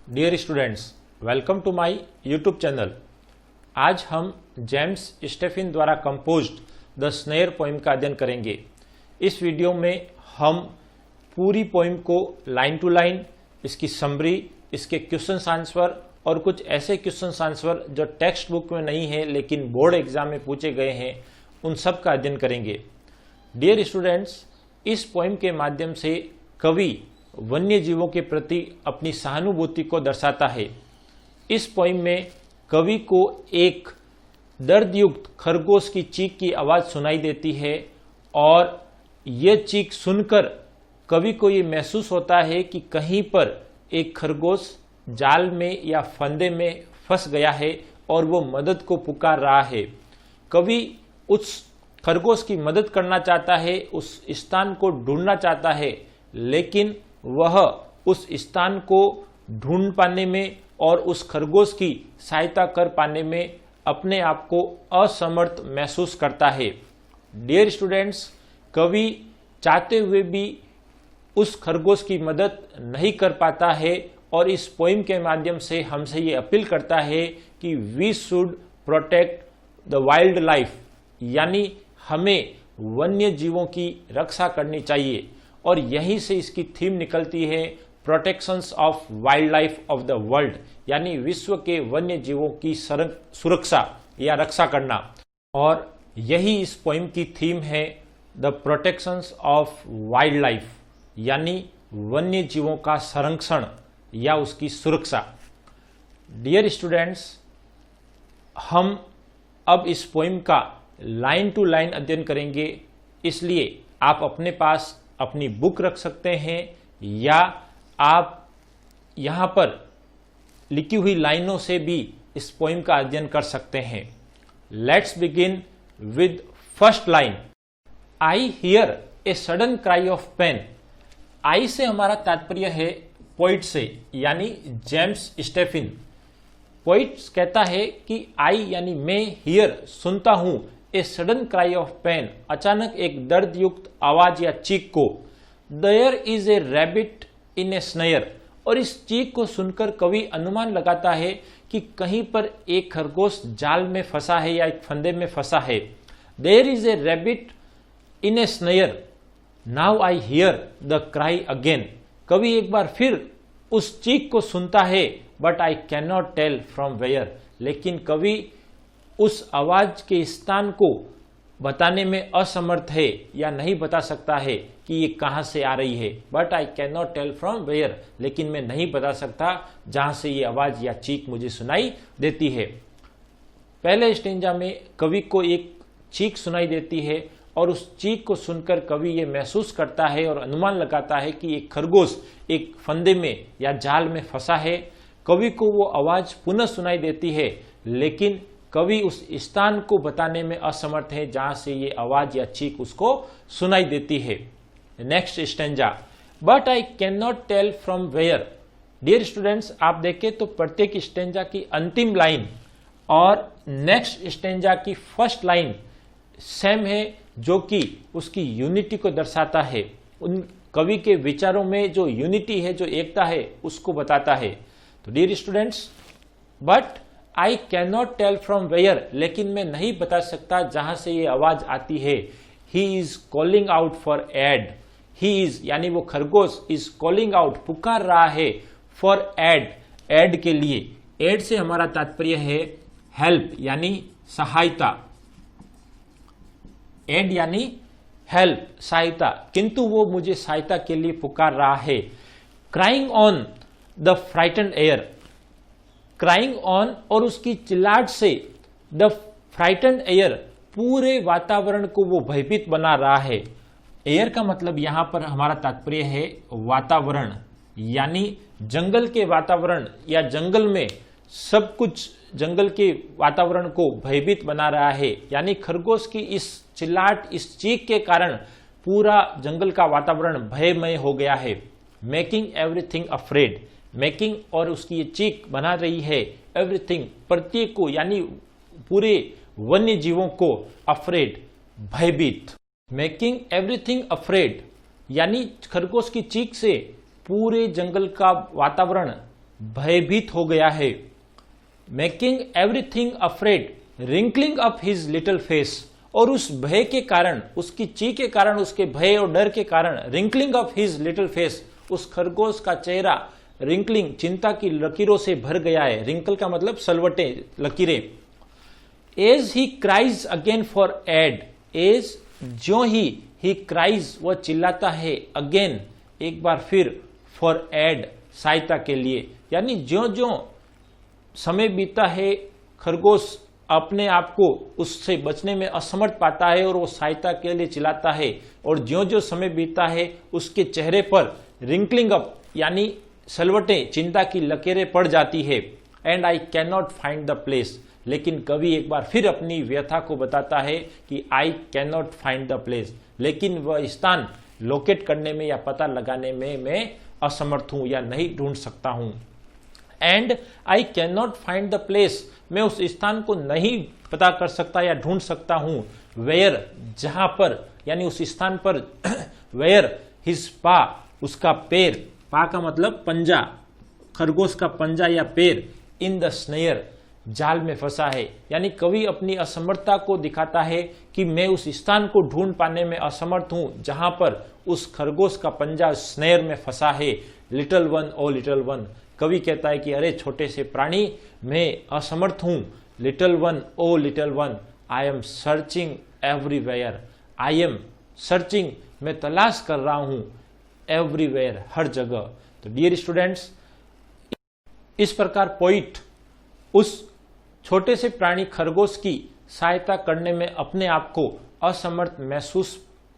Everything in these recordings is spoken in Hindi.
Dear students, welcome to my YouTube channel. आज हम जेम्स स्टेफिन द्वारा कंपोज्ड द स्नेयर पोइम का अध्ययन करेंगे। इस वीडियो में हम पूरी पोइम को लाइन टू लाइन, इसकी समरी, इसके क्वेश्चन आंसर और कुछ ऐसे क्वेश्चन आंसर जो टेक्स्ट बुक में नहीं है लेकिन बोर्ड एग्जाम में पूछे गए हैं, उन सब का अध्ययन करेंगे। डियर स्टूडेंट्स, इस पोइम के माध्यम से कवि वन्य जीवों के प्रति अपनी सहानुभूति को दर्शाता है। इस पोइम में कवि को एक दर्दयुक्त खरगोश की चीख की आवाज सुनाई देती है और ये चीख सुनकर कवि को ये महसूस होता है कि कहीं पर एक खरगोश जाल में या फंदे में फंस गया है और वो मदद को पुकार रहा है। कवि उस खरगोश की मदद करना चाहता है, उस स्थान को ढूंढना चाहता है, लेकिन वह उस स्थान को ढूंढ पाने में और उस खरगोश की सहायता कर पाने में अपने आप को असमर्थ महसूस करता है। डियर स्टूडेंट्स, कवि चाहते हुए भी उस खरगोश की मदद नहीं कर पाता है और इस पोइम के माध्यम से हमसे ये अपील करता है कि we should protect the wildlife, यानी हमें वन्य जीवों की रक्षा करनी चाहिए। और यहीं से इसकी थीम निकलती है, protections of wild life of the world, यानी विश्व के वन्य जीवों की सुरक्षा या रक्षा करना। और यही इस पोइम की थीम है, the protections of wild life, यानी वन्य जीवों का संरक्षण या उसकी सुरक्षा। डियर स्टूडेंट्स, हम अब इस पोइम का लाइन टू लाइन अध्ययन करेंगे, इसलिए आप अपने पास अपनी बुक रख सकते हैं या आप यहां पर लिखी हुई लाइनों से भी इस पोइम का अध्ययन कर सकते हैं। Let's begin with first line. I hear a sudden cry of pain. I say हमारा तात्पर्य है पोइट से, यानी जेम्स स्टेफिन। पोइट कहता है कि आई यानी मैं, हियर सुनता हूं, a sudden cry of pain अचानक एक दर्द युक्त आवाज या चीख को। There is a rabbit in a snare, और इस चीख को सुनकर कवि अनुमान लगाता है कि कहीं पर एक खरगोश जाल में फंसा है या एक फंदे में फंसा है। There is a rabbit in a snare, now I hear the cry again. कवि एक बार फिर उस चीख को सुनता है, but I can not tell from where, लेकिन कवि उस आवाज के स्थान को बताने में असमर्थ है या नहीं बता सकता है कि ये कहां से आ रही है। But I can not tell from where, लेकिन मैं नहीं बता सकता जहां से ये आवाज या चीख मुझे सुनाई देती है। पहले स्टेंजा में कवि को एक चीख सुनाई देती है और उस चीख को सुनकर कवि ये महसूस करता है और अनुमान लगाता है कि एक खरगोश एक फंदे में या जाल में फंसा है। कवि को वो आवाज पुनः सुनाई देती है, लेकिन कवि उस स्थान को बताने में असमर्थ है जहां से ये आवाज या चीख उसको सुनाई देती है। Next stanza, but I can not tell from where. Dear students, आप देखें तो प्रत्येक स्टेंजा की अंतिम लाइन और नेक्स्ट स्टेंजा की फर्स्ट लाइन सेम है, जो कि उसकी यूनिटी को दर्शाता है। उन कवि के विचारों में जो यूनिटी है, जो एकता है, उसको बताता है। तो dear students, but I can not tell from where, लेकिन मैं नहीं बता सकता जहां से ये आवाज आती है। He is calling out for aid. He is यानी वो खरगोश इज कॉलिंग आउट, पुकार रहा है, फॉर एड, एड के लिए। एड से हमारा तात्पर्य है हेल्प यानी सहायता। एड यानी हेल्प, सहायता, किंतु वो मुझे सहायता के लिए पुकार रहा है। Crying on the frightened air. Crying on और उसकी चिल्लाहट से द फ्राइटेंड एयर, पूरे वातावरण को वो भयभीत बना रहा है। एयर का मतलब यहां पर हमारा तात्पर्य है वातावरण, यानी जंगल के वातावरण या जंगल में सब कुछ, जंगल के वातावरण को भयभीत बना रहा है। यानी खरगोश की इस चिल्लाहट, इस चीख के कारण पूरा जंगल का वातावरण भयमय हो गया है। मेकिंग एवरीथिंग अफ्रेड, मेकिंग और उसकी ये चीख बना रही है एवरीथिंग, प्रत्येक को, यानी पूरे वन्य जीवों को, अफ्रेड, भयभीत। मेकिंग एवरीथिंग अफ्रेड, यानी खरगोश की चीख से पूरे जंगल का वातावरण भयभीत हो गया है। Making everything afraid, wrinkling up his little face, और उस भय के कारण, उसकी चीख के कारण, उसके भय और डर के कारण, wrinkling up his little face, उस खरगोश का चेहरा रिंकलिंग, चिंता की लकीरों से भर गया है। रिंकल का मतलब सलवटे, लकीरें। As he cries again for aid, as ज्यों ही क्राइज वह चिल्लाता है, अगेन एक बार फिर, फॉर एड सहायता के लिए, यानी ज्यों ज्यों समय बीता है खरगोश अपने आप को उससे बचने में असमर्थ पाता है और वो सहायता के लिए चिल्लाता है, और ज्यों ज्यों समय बीता है उसके चेहरे पर रिंकलिंग अप यानी सलवटें, चिंता की लकीरें पड़ जाती है। And I can not find the place, लेकिन कवि एक बार फिर अपनी व्यथा को बताता है कि आई can not find the place, लेकिन वह स्थान लोकेट करने में या पता लगाने में मैं असमर्थ हूं या नहीं ढूंढ सकता हूं। And I can not find the place, मैं उस स्थान को नहीं पता कर सकता या ढूंढ सकता हूं, वेयर जहां पर, यानी उस स्थान पर, वेयर हिज पा, उसका पैर, पा का मतलब पंजा, खरगोश का पंजा या पैर, इन द स्नेयर, जाल में फंसा है। यानी कवि अपनी असमर्थता को दिखाता है कि मैं उस स्थान को ढूंढ पाने में असमर्थ हूं जहां पर उस खरगोश का पंजा स्नेयर में फंसा है। Little one oh little one, कवि कहता है कि अरे छोटे से प्राणी, मैं असमर्थ हूं। Little one oh little one, I am searching everywhere, I am searching, मैं तलाश कर रहा हूं, एवरीवेयर, हर जगह। तो डियर स्टूडेंट्स, इस प्रकार पोइट उस छोटे से प्राणी खरगोश की सहायता करने में अपने आप को असमर्थ महसूस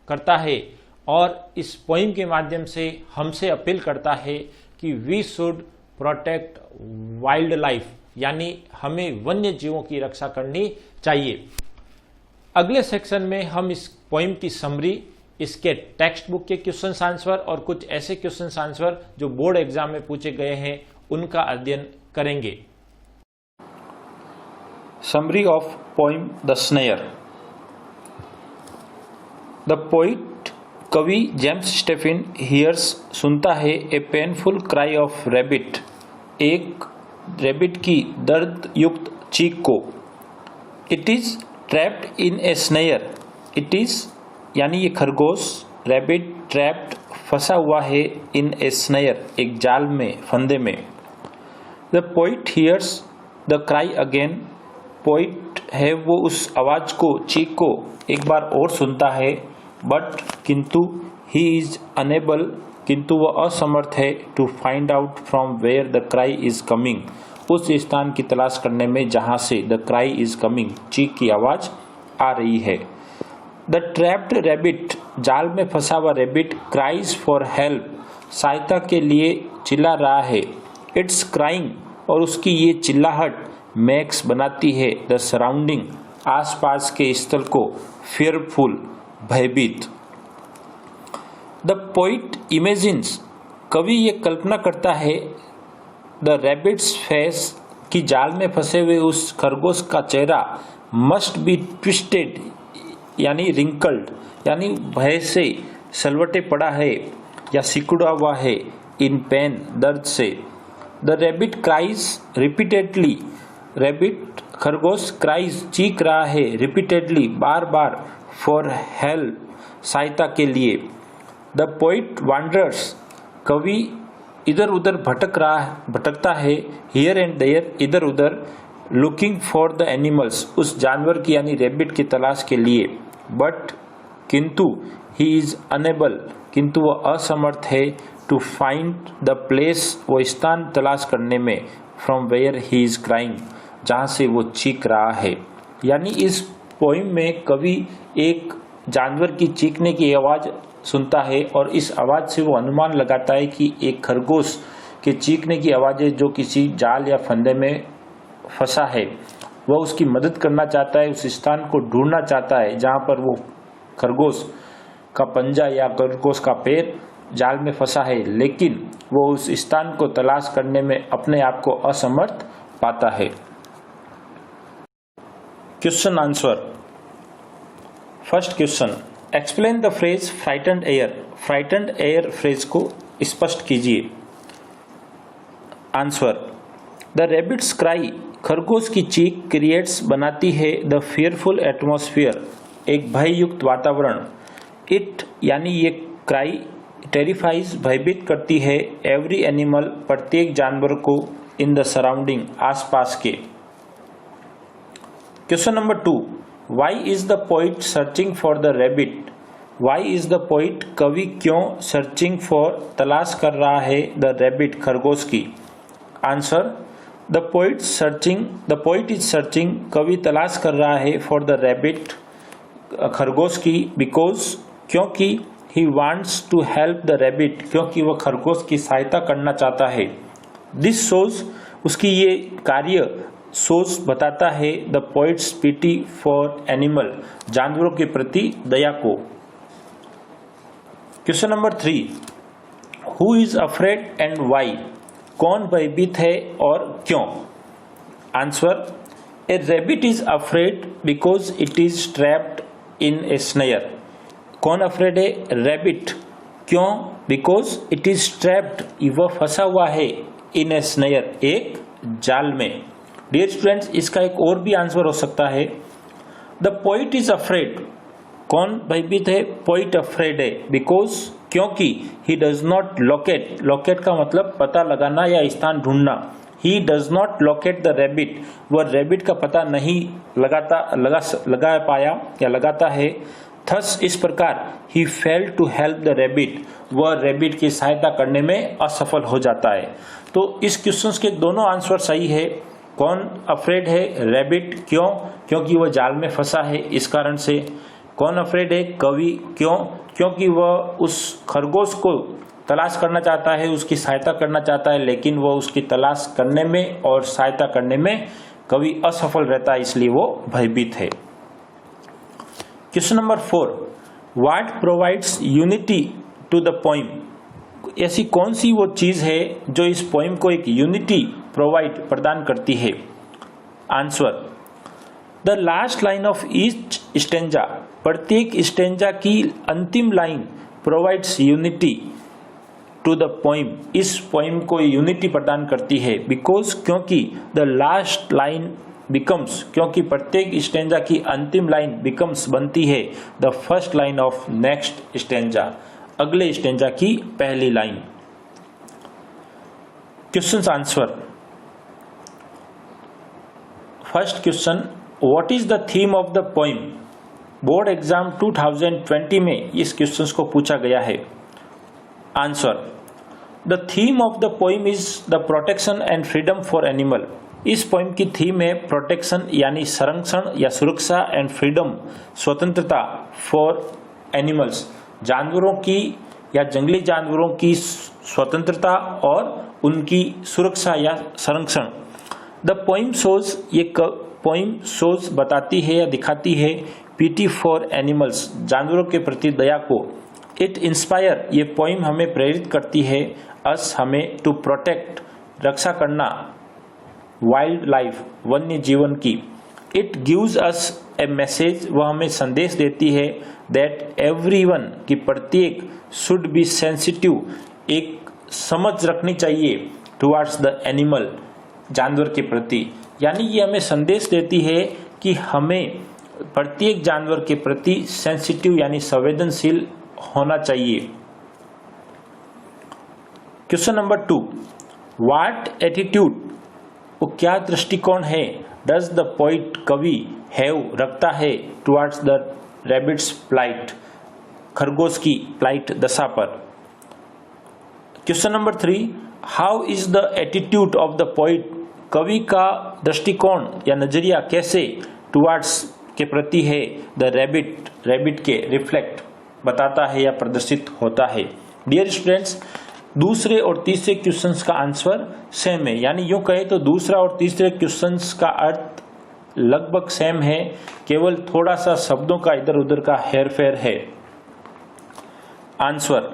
करता है और इस पोइम के माध्यम से हमसे अपील करता है कि we should protect wildlife, यानी हमें वन्य जीवों की रक्षा करनी चाहिए। अगले सेक्शन में हम इस पोइम की समरी, इसके टेक्स्ट बुक के क्वेश्चन आंसर और कुछ ऐसे क्वेश्चन आंसर जो बोर्ड एग्जाम में पूछे गए हैं उनका अध्ययन करेंगे। Summary of poem The Snare. The poet कवि जेम्स स्टेफिन hears सुनता है a painful cry of rabbit, एक रैबिट की दर्द युक्त चीख को। It is trapped in a snare. It is यानी ये खरगोश, रैबिट trapped फंसा हुआ है in a snare एक जाल में, फंदे में। The poet hears the cry again. Poet है वो उस आवाज को, चीख को एक बार और सुनता है, बट किंतु ही इज अनेबल, किंतु वह असमर्थ है, to find out from where the cry is coming, उस स्थान की तलाश करने में जहां से द क्राई इज कमिंग, चीख की आवाज आ रही है। द ट्रैप्ड रैबिट, जाल में फंसा हुआ रैबिट, क्राइज फॉर हेल्प, सहायता के लिए चिल्ला रहा है। इट्स क्राइंग, और उसकी ये चिल्लाहट मैक्स बनाती है द सराउंडिंग, आसपास के स्थल को, फियरफुल, भयभीत। द पोइट इमेजिन्स, कवि ये कल्पना करता है, द रैबिट्स फेस, की जाल में फंसे हुए उस खरगोश का चेहरा, मस्ट बी ट्विस्टेड यानी रिंकल्ड, यानी भय से सलवटे पड़ा है या सिकुड़ा हुआ है, इन पेन, दर्द से। The rabbit cries repeatedly, rabbit खरगोश क्राइज चीख रहा है, repeatedly bar bar, for help सहायता के लिए। द पोइट वांडर्स, कवि इधर उधर भटकता है, हियर एंड देयर, इधर उधर, लुकिंग फॉर द एनिमल्स, उस जानवर की यानी रैबिट की तलाश के लिए। बट किंतु ही इज अनेबल, किंतु वह असमर्थ है, टू फाइंड द प्लेस, वो स्थान तलाश करने में, from where he is crying, जहां से वो चीख रहा है। यानी इस पोइम में कवि एक जानवर की चीखने की आवाज सुनता है और इस आवाज से वो अनुमान लगाता है कि एक खरगोश के चीखने की आवाज़ जो किसी जाल या फंदे में फंसा है, वह उसकी मदद करना चाहता है, उस स्थान को ढूंढना चाहता है जहां पर वो खरगोश का पंजा या खरगोश का पैर जाल में फंसा है, लेकिन वो उस स्थान को तलाश करने में अपने आप को असमर्थ पाता है। Question answer. First question, explain the phrase frightened air. Frightened air phrase को स्पष्ट कीजिए। आंसर, द रैबिट्स क्राई, खरगोश की चीख क्रिएट्स बनाती है द फियरफुल एटमॉस्फेयर, एक भययुक्त वातावरण। इट यानी ये क्राई टेरिफाइज, भयभीत करती है एवरी एनिमल, प्रत्येक जानवर को, इन द सराउंडिंग, आसपास के। Question number 2, why is the poet searching for the rabbit? Why is the poet, कवि क्यों, सर्चिंग फॉर, तलाश कर रहा है, द रैबिट, खरगोश की? Answer, the poet is searching, कवि तलाश कर रहा है, फॉर द रैबिट, खरगोश की, बिकॉज, क्योंकि, he wants to help the rabbit, क्योंकि वह खरगोश की सहायता करना चाहता है। दिस शोज, उसकी ये कार्य, शोज बताता है the poet's pity for animal, जानवरों के प्रति दया को। Question number 3, who is afraid and why? कौन भयभीत है और क्यों? Answer, a rabbit is afraid because it is trapped in a snare. कौन अफ्रेड है? रैबिट। क्यों? बिकॉज इट इज ट्रैप्ड, वह फंसा हुआ है, इन ए स्नेयर, एक जाल में। डियर स्टूडेंट्स, इसका एक और भी आंसर हो सकता है, द पोइट इज अफ्रेड। कौन भयभीत है? पोइट अफ्रेड है, बिकॉज, क्योंकि, he does not locate, locate का मतलब पता लगाना या स्थान ढूंढना, he does not locate the rabbit, वह रैबिट का पता नहीं लगा पाया या लगाता है। थस, इस प्रकार, he failed to help the rabbit, वह रैबिट की सहायता करने में असफल हो जाता है। तो इस क्वेश्चन के दोनों आंसर सही है। कौन अफ्रेड है? रैबिट। क्यों? क्योंकि वह जाल में फंसा है, इस कारण से। कौन अफ्रेड है? कवि। क्यों? क्योंकि वह उस खरगोश को तलाश करना चाहता है, उसकी सहायता करना चाहता है, लेकिन वह उसकी तलाश करने में और सहायता करने में कवि असफल रहता है, इसलिए वो भयभीत है। Question number 4, what provides unity to the poem? ऐसी कौन सी वो चीज है जो इस पोइम को एक यूनिटी प्रोवाइड, प्रदान करती है? Answer, the last line of each stanza, प्रत्येक स्टेंजा की अंतिम line, provides unity to the poem, इस पोइम को यूनिटी प्रदान करती है। बिकॉज, क्योंकि, द लास्ट लाइन बिकम्स, क्योंकि प्रत्येक स्टेंजा की अंतिम लाइन बिकम्स बनती है the first line of next stanza, अगले स्टेंजा की पहली line. Question answer, first question, what is the theme of the poem? Board exam 2020 में इस क्वेश्चन को पूछा गया है। Answer, the theme of the poem is the protection and freedom for animal. इस पोइम की थीम है प्रोटेक्शन यानी संरक्षण या सुरक्षा, एंड फ्रीडम, स्वतंत्रता, फॉर एनिमल्स, जानवरों की या जंगली जानवरों की स्वतंत्रता और उनकी सुरक्षा या संरक्षण। द पोइम शोज, ये पोइम शोज बताती है या दिखाती है पीटी फॉर एनिमल्स, जानवरों के प्रति दया को। इट इंस्पायर, ये पोइम हमें प्रेरित करती है, अस, हमें, टू प्रोटेक्ट, रक्षा करना, वाइल्ड लाइफ, वन्य जीवन की। It gives us A message, वह हमें संदेश देती है, दैट एवरीवन, की प्रत्येक, शुड बी सेंसिटिव, एक समझ रखनी चाहिए, टुवर्ड्स द एनिमल, जानवर के प्रति। यानी ये हमें संदेश देती है कि हमें प्रत्येक जानवर के प्रति सेंसिटिव यानी संवेदनशील होना चाहिए। क्वेश्चन नंबर 2, व्हाट एटीट्यूड, वो क्या दृष्टिकोण है, डज द पोइट, कवि, हैव, रखता है, टुवर्ड्स द रैबिट्स प्लाइट, खरगोश की प्लाइट, दशा पर। Question number 3, how is the attitude of the poet, कवि का दृष्टिकोण या नजरिया कैसे, टुवर्ड्स, के प्रति है, द रैबिट, रैबिट के, रिफ्लेक्ट, बताता है या प्रदर्शित होता है। डियर स्टूडेंट्स, दूसरे और तीसरे क्वेश्चंस का आंसर सेम है, यानी यूं कहे तो दूसरा और तीसरे क्वेश्चंस का अर्थ लगभग सेम है, केवल थोड़ा सा शब्दों का इधर उधर का हेरफेर है। आंसर,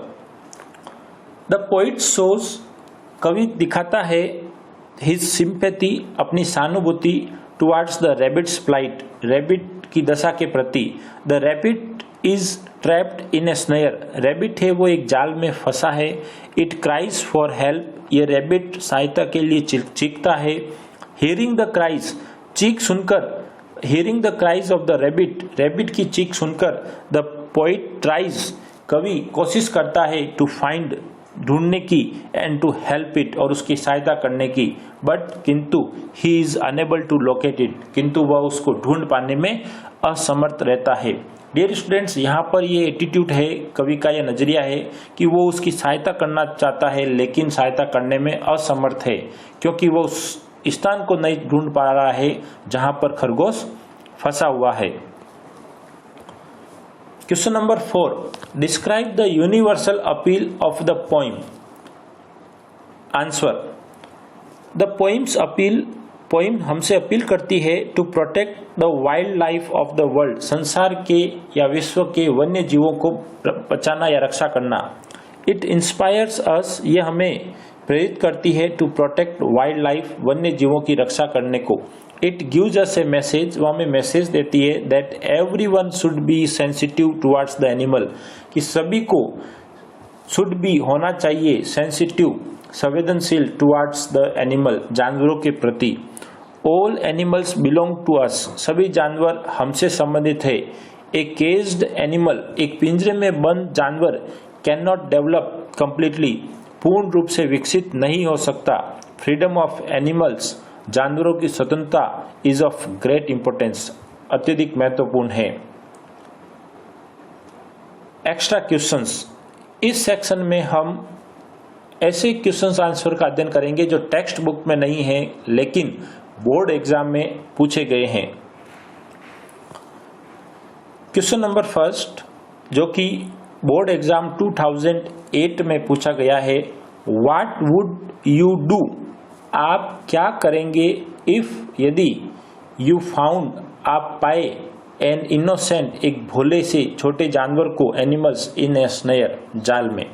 द पोइट शोज, कवि दिखाता है, हिज सिंपैथी, अपनी सहानुभूति, towards the rabbit's plight, rabbit की दशा के प्रति। The rabbit is trapped in a snare, rabbit है वो एक जाल में फंसा है। इट क्राइज फॉर हेल्प, ये रैबिट सहायता के लिए चीखता है। हियरिंग द क्राइज, चीख सुनकर, hearing the cries of the rabbit, rabbit की चीख सुनकर द पोइट ट्राइज, कवि कोशिश करता है टू फाइंड, ढूंढने की, एंड टू हेल्प इट, और उसकी सहायता करने की, बट किंतु he is unable to locate it, किंतु वह उसको ढूंढ पाने में असमर्थ रहता है। डियर स्टूडेंट्स, यहाँ पर ये एटीट्यूड है, कवि का ये नजरिया है कि वो उसकी सहायता करना चाहता है लेकिन सहायता करने में असमर्थ है, क्योंकि वो उस स्थान को नहीं ढूंढ पा रहा है जहां पर खरगोश फंसा हुआ है। Question number 4, describe the universal appeal of the poem. Answer, the poem's appeal, poem हमसे अपील करती है to protect the wildlife of the world, संसार के या विश्व के वन्य जीवों को बचाना या रक्षा करना। इट इंस्पायर्स अस, ये हमें प्रेरित करती है टू प्रोटेक्ट वाइल्ड लाइफ, वन्य जीवों की रक्षा करने को। It gives us A message, वो हमें मैसेज देती है that everyone should be sensitive towards the animal, कि सभी को शुड बी होना चाहिए सेंसिटिव, संवेदनशील टुवर्ड्स द एनिमल, जानवरों के प्रति। All animals belong to us, सभी जानवर हमसे संबंधित है। ए केज्ड एनिमल, एक पिंजरे में बंद जानवर कैन नॉट डेवलप कंप्लीटली, पूर्ण रूप से विकसित नहीं हो सकता। फ्रीडम ऑफ एनिमल्स, जानवरों की स्वतंत्रता इज ऑफ ग्रेट इंपोर्टेंस, अत्यधिक महत्वपूर्ण है। एक्स्ट्रा क्वेश्चंस, इस सेक्शन में हम ऐसे क्वेश्चंस आंसर का अध्ययन करेंगे जो टेक्स्ट बुक में नहीं है लेकिन बोर्ड एग्जाम में पूछे गए हैं। क्वेश्चन नंबर 1 जो कि बोर्ड एग्जाम 2008 में पूछा गया है, व्हाट वुड यू डू, आप क्या करेंगे इफ, यदि, यू फाउंड, आप पाए, एन इनोसेंट, एक भोले से छोटे जानवर को, एनिमल्स इन ए स्नेयर, जाल में।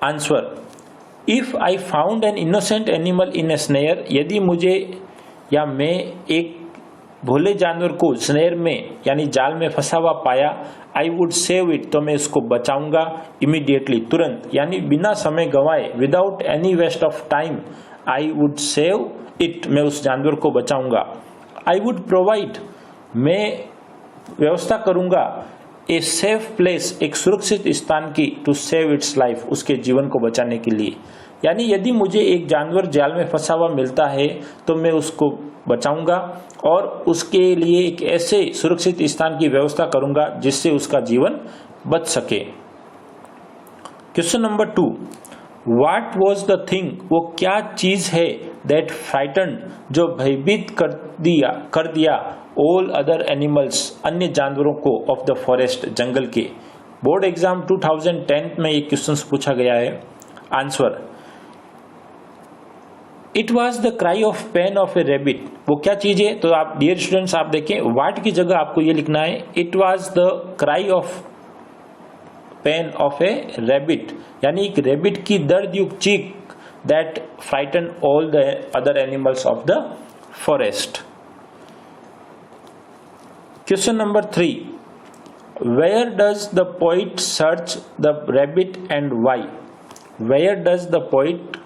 Answer, if I found an innocent animal in a snare, यदि मुझे या मैं एक भोले जानवर को स्नेयर में यानी जाल में फंसा हुआ पाया, आई वुड सेव इट, तो मैं उसको बचाऊंगा इमीडिएटली, तुरंत, यानी बिना समय गंवाए, without any waste of time, I would save it, मैं उस जानवर को बचाऊंगा। आई वुड प्रोवाइड, मैं व्यवस्था करूंगा, ए सेफ प्लेस, एक सुरक्षित स्थान की, टू सेव इट्स लाइफ, उसके जीवन को बचाने के लिए। यानी यदि मुझे एक जानवर जाल में फंसा हुआ मिलता है तो मैं उसको बचाऊंगा और उसके लिए एक ऐसे सुरक्षित स्थान की व्यवस्था करूंगा जिससे उसका जीवन बच सके। Question number 2, what was the thing, वो क्या चीज है, दैट फ्राइटन, जो भयभीत कर दिया ऑल अदर एनिमल्स, अन्य जानवरों को, ऑफ द फॉरेस्ट, जंगल के। बोर्ड एग्जाम 2010 में ये क्वेश्चन पूछा गया है। Answer, it was the cry of pain of a rebate, वो क्या चीज है, तो आप डियर स्टूडेंट्स आप देखें, व्हाट की जगह आपको ये लिखना है, it was the cry of pain of a rabbit, यानी एक रेबिट की दर्दयुक्त चीख, that frighten all the other animals of the forest. Question number 3, where does the poet search the rabbit and why, where does the poet